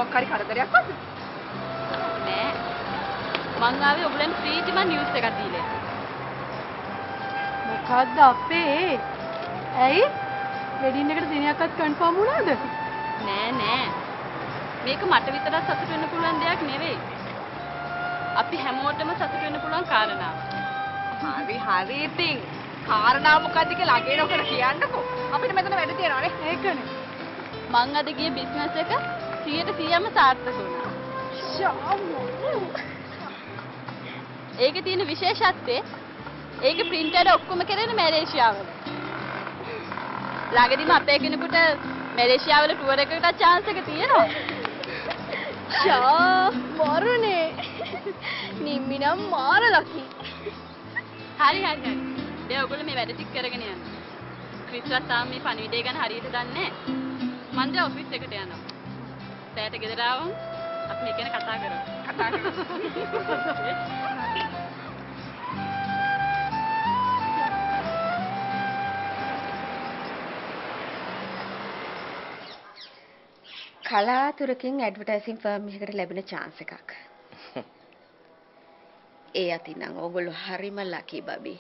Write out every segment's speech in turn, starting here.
මොකක් හරි කරදරයක් වද? නෑ. මං ආවේ ඔයගලන් ෆ්‍රීටි මන් නිවුස් එකක් දීලා. මොකද්ද අපේ? ඇයි? වෙඩින් එකට දිනයක්වත් කන්ෆර්ම් වුණාද? නෑ. මේක මට විතරක් සතුට වෙන්න පුළුවන් දෙයක් නෙවෙයි. අපි හැමෝටම සතුට වෙන්න පුළුවන් කාරණාවක්. හරි ඉතින්. කාරණා මොකද්ද කියලා අගේ නොකර කියන්නකෝ. අපිට මෙතන වැඩ තියෙනවානේ. ඒකනේ. මං අද ගිය බිස්නස් එක 100%ම සාර්ථක වුණා. ඒකේ තියෙන විශේෂත්වය ඒකේ printed ඔක්කොම කරන්නේ මැලේසියාවල. ළඟදිම අපේ කෙනෙකුට මැලේසියාවල ටුවර් එකකට chance එක තියෙනවා. මරුනේ. නිම්මිනම් මාර ලකි. හරි. දැන් ඔයගොල්ලෝ මේ වැඩ ටික කරගෙන යන්න. ක්‍රිස්වත් තාම මේ පණිවිඩය ගැන හරියට දන්නේ නැහැ. මං දැන් ඔෆිස් එකට යනවා. දැයට ගෙදර ආවම අපි මේ ගැන කතා කරමු. කලාතුරකින් ඇඩ්වර්ටයිසින් ෆර්ම් එකකට ලැබෙන chance එකක්. ඒ අතින් නම් ඕගොල්ලෝ හරිම ලකි බබි.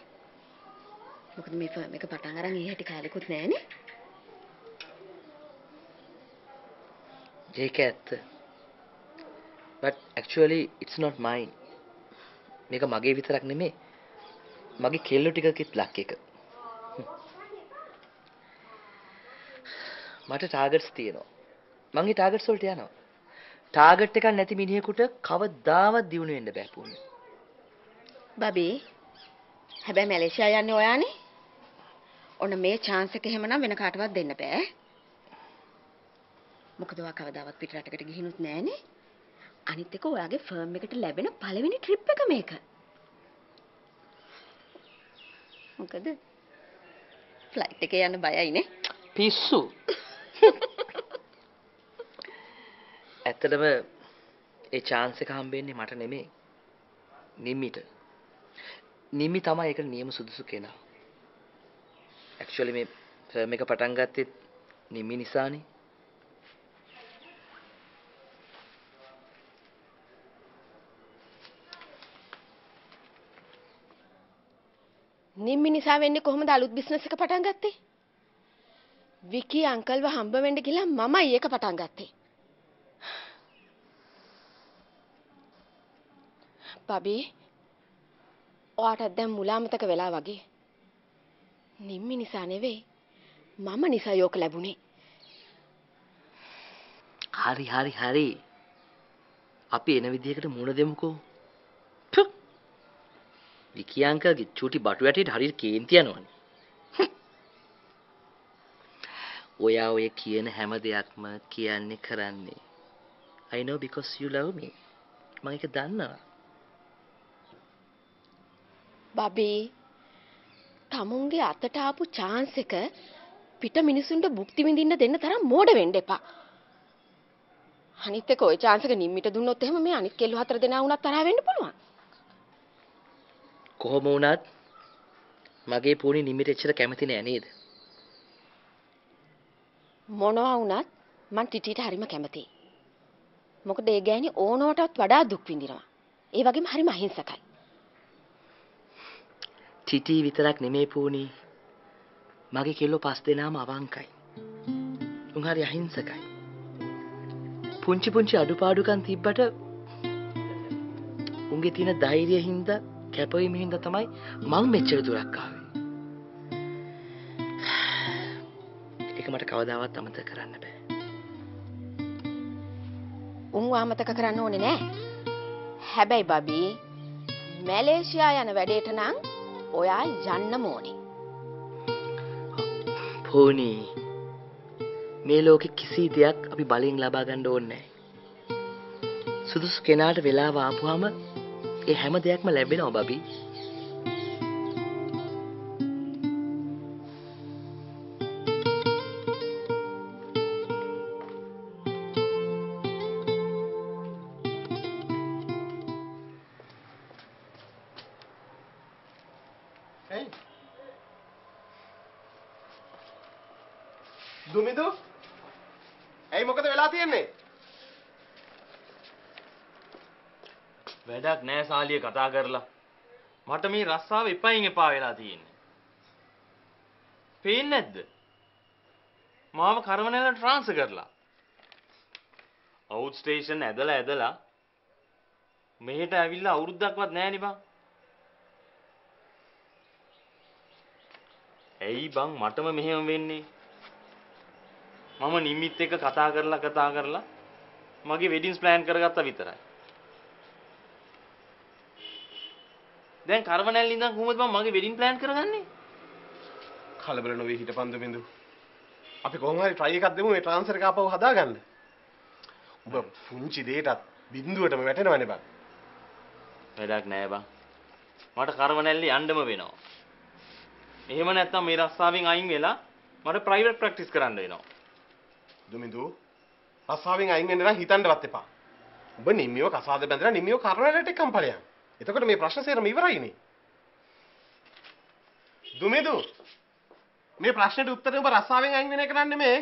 මොකද මේ ෆර්ම් එක පටන් අරන් ඊහැටි කාලෙකුත් නැහනේ. ඒක ඇත්ත. But actually it's not mine. මේක මගේ විතරක් නෙමෙයි. මගේ කෙල්ලෝ ටිකකෙත් ලක් එක. මට ටාගට්ස් තියෙනවා. මං ඒ ටාගට්ස් වලට යනවා. ටාගට් එකක් නැති මිනිහෙකුට කවදාවත් දියුණු වෙන්න බෑ පුන්නේ. බබි හැබැයි මැලේසියා යන්නේ ඔයානේ. ඔන්න මේ chance එක එහෙමනම් වෙන කාටවත් දෙන්න බෑ. මොකද ඔයා කවදාවත් පිටරටකට ගිහිනුත් නැහනේ. අනිත් එක ඔයාගේ ෆර්ම් එකට ලැබෙන පළවෙනි ට්‍රිප් එක මේක. මොකද ෆ්ලයිට් එකේ යන්න බයයිනේ. පිස්සු. ඇත්තටම ඒ chance එක හම්බෙන්නේ මට නෙමෙයි. නිම්මිට. නිම්මි තමයි ඒකට නියම සුදුසු කෙනා. actually මේ ෆර්ම් එක පටන් ගත්තේ නිම්මි නිසානේ. නිම්මි නිසා වෙන්නේ කොහොමද අලුත් බිස්නස් එක පටන් ගත්තේ? විකි අංකල්ව හම්බ වෙන්න ගිහලා මමයි ඒක පටන් ගත්තේ. බබි ඔයාට දැන් මුලාමතක වෙලා වගේ. නිම්මි නිසා නෙවෙයි මම නිසා යෝක ලැබුණේ. හරි. අපි එන විදිහකට මුණ දෙමුකෝ. විකි අංකල්ගේ චූටි බටු වැටියට හරියට කේන්ති යනවනේ. ඔයා ඔය කියන හැම දෙයක්ම කියන්නේ කරන්නේ. I know because you love me. මම ඒක දන්නවා. බබි තමුන්ගේ අතට ආපු chance එක පිට මිනිසුන්ට භුක්ති විඳින්න දෙන්න තරම් මෝඩ වෙන්න එපා. අනිත් එක ওই chance එක නිම්මිට දුන්නොත් එහෙම මේ අනිත් කෙල්ල හතර දෙනා වුණත් තරහ වෙන්න පුළුවන්. කොහොම වුණත් මගේ පොණි නිමිට එච්චර කැමති නෑ නේද? මොනවා වුණත් මං ටිටිට හරිම කැමතියි. මොකද ඒ ගෑණි ඕනවටත් වඩා දුක් විඳිනවා. ඒ වගේම හරිම අහිංසකයි. ටිටි විතරක් නෙමේ පොණි. මගේ කෙල්ලෝ 5 දෙනාම අවංකයි. උන් හරි අහිංසකයි. පුංචි අඩුපාඩුකම් තිබ්බට උන්ගේ තියෙන ධෛර්යය හින්දා කැපවීම හින්දා තමයි මං මෙච්චර දුරක් ආවේ. ඒක මට කවදාවත් අමතක කරන්න බෑ. උන්ව අමතක කරන්න ඕනේ නෑ. හැබැයි බබි මැලේසියා යන වැඩේට නම් ඔයා යන්නම ඕනේ. පොණි මේ ලෝකෙ කිසි දෙයක් අපි බලෙන් ලබා ගන්න ඕනේ නෑ. සුදුසු කෙනාට වෙලාව ආපුවාම ඒ හැම දෙයක්ම ලැබෙනවා බබි. දුමිදු ඇයි මොකද වෙලා තියෙන්නේ? වැඩක් නෑ සාලිය කතා කරලා. මට මේ රස්සාව එපයින් එපා වෙලා තියෙන්නේ. පේන්නේ නැද්ද? මාව කරවනැල්ලට ට්‍රාන්ස්ෆර් කරලා. අවුට් ස්ටේෂන් ඇදලා මෙහෙට ඇවිල්ලා අවුරුද්දක්වත් නෑනේ බං. ඇයි බං මටම මෙහෙම වෙන්නේ? මම නිම්මිත් එක්ක කතා කරලා මගේ වෙඩින්ස් ප්ලෑන් කරගත්තා විතරයි. දැන් කරවනැල්ල ඉඳන් කොහොමද මම මගේ වෙඩින් ප්ලෑන් කරගන්නේ? කලබල නොවී හිටපන් දුමින්දු. අපි කොහොම හරි try එකක් දෙමු මේ ට්‍රාන්ස්ෆර් එක ආපහු හදාගන්න. ඔබ පුංචි දෙයටත් බින්දුවටම වැටෙනවනේ බං. වැඩක් නෑ බං. මට කරවනැල්ලේ යන්නම වෙනවා. එහෙම නැත්නම් මේ රස්සාවෙන් අයින් වෙලා මට ප්‍රයිවට් ප්‍රැක්ටිස් කරන්න වෙනවා. දුමින්දු රස්සාවෙන් අයින් වෙන්න නම් හිතන්නවත් එපා. ඔබ නිම්මියව කසාද බැඳලා නිම්මියව කරවනැල්ලට එක්කම් ඵලයන්. එතකොට මේ ප්‍රශ්න සේරම ඉවරයිනේ. දුමින්දු මේ ප්‍රශ්නෙට උත්තරේ ඔබ රස්සාවෙන් අයින් වෙන එක නන් නෙමෙයි.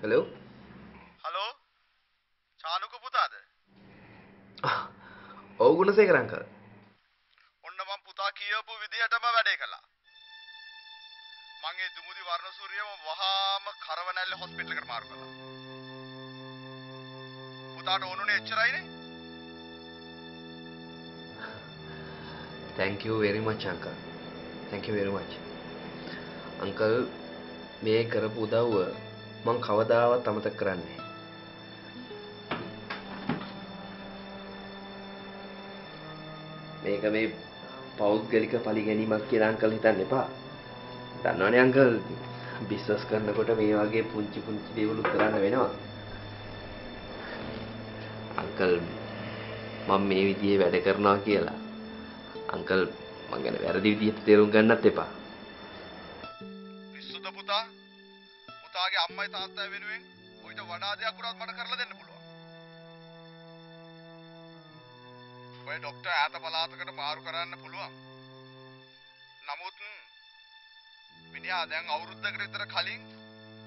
hello හලෝ චානුක පුතාද? ඔව් ගුණසේකර අංකල්. ඔන්න මම පුතා කියපු විදිහටම වැඩේ කළා. මං ඒ දුමුදි වර්ණසූරියව වහාම කරවනැල්ල හොස්පිටල් එකට මාරු කළා. පුතාට ඕනුනේ එච්චරයිනේ. thank you very much uncle. thank you very much uncle. මේ කරපු උදව්ව මං කවදාවත් අමතක කරන්නේ නැහැ. මේක මේ පෞද්ගලික පරිගැනීමක් කියලා අංකල් හිතන්න එපා. දන්නවනේ අංකල් බිස්නස් කරනකොට මේ වගේ පුංචි දේවල් කරන්න වෙනවා. අංකල් මම මේ විදිහේ වැඩ කරනවා කියලා අංකල් මං ගැන වැරදි විදිහට තේරුම් ගන්නත් එපා. පිස්සුද පුතා? පුතාගේ අම්මයි තාත්තයි වෙනුවෙන් ඔයිට වඩා දෙයක් උනත් මට කරලා දෙන්න පුළුවන්. ඔය ડોක්ටර් ඈත පළාතකට මාරු කරන්න පුළුවන්. නමුත් මිනිහා දැන් අවුරුද්දකට විතර කලින්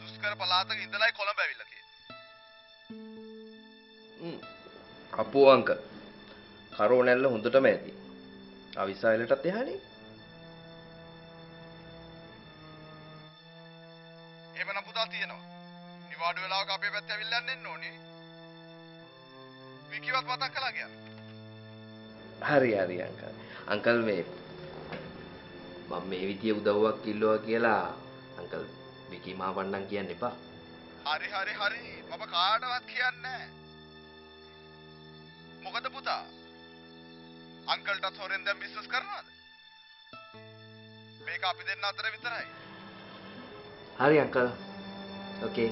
දුෂ්කර පළාතක ඉඳලායි කොළඹ ඇවිල්ලා තියෙන්නේ. අපෝ අංකල් කරෝනැල්ල හොඳටම ඇති. අවිසායලටත් එහානේ. එහෙමනම් පුතා තියෙනවා. නිවාඩු වෙලාවක අපේ පැත්තේ ඇවිල්ලා යන්න ඕනේ. විකිවත් මතක් කළා කියන්නේ. හරි අංකල්. අංකල් මේ මම මේ විදිය උදව්වක් ඉල්ලුවා කියලා අංකල් විකි මාවන්නම් කියන්න එපා. හරි. මම කාටවත් කියන්නේ නැහැ. මොකද පුතා? අංකල්ටත් හොරෙන් දැන් බිස්නස් කරනවද? මේක අපි දෙන්න අතර විතරයි. හරි අංකල්. okay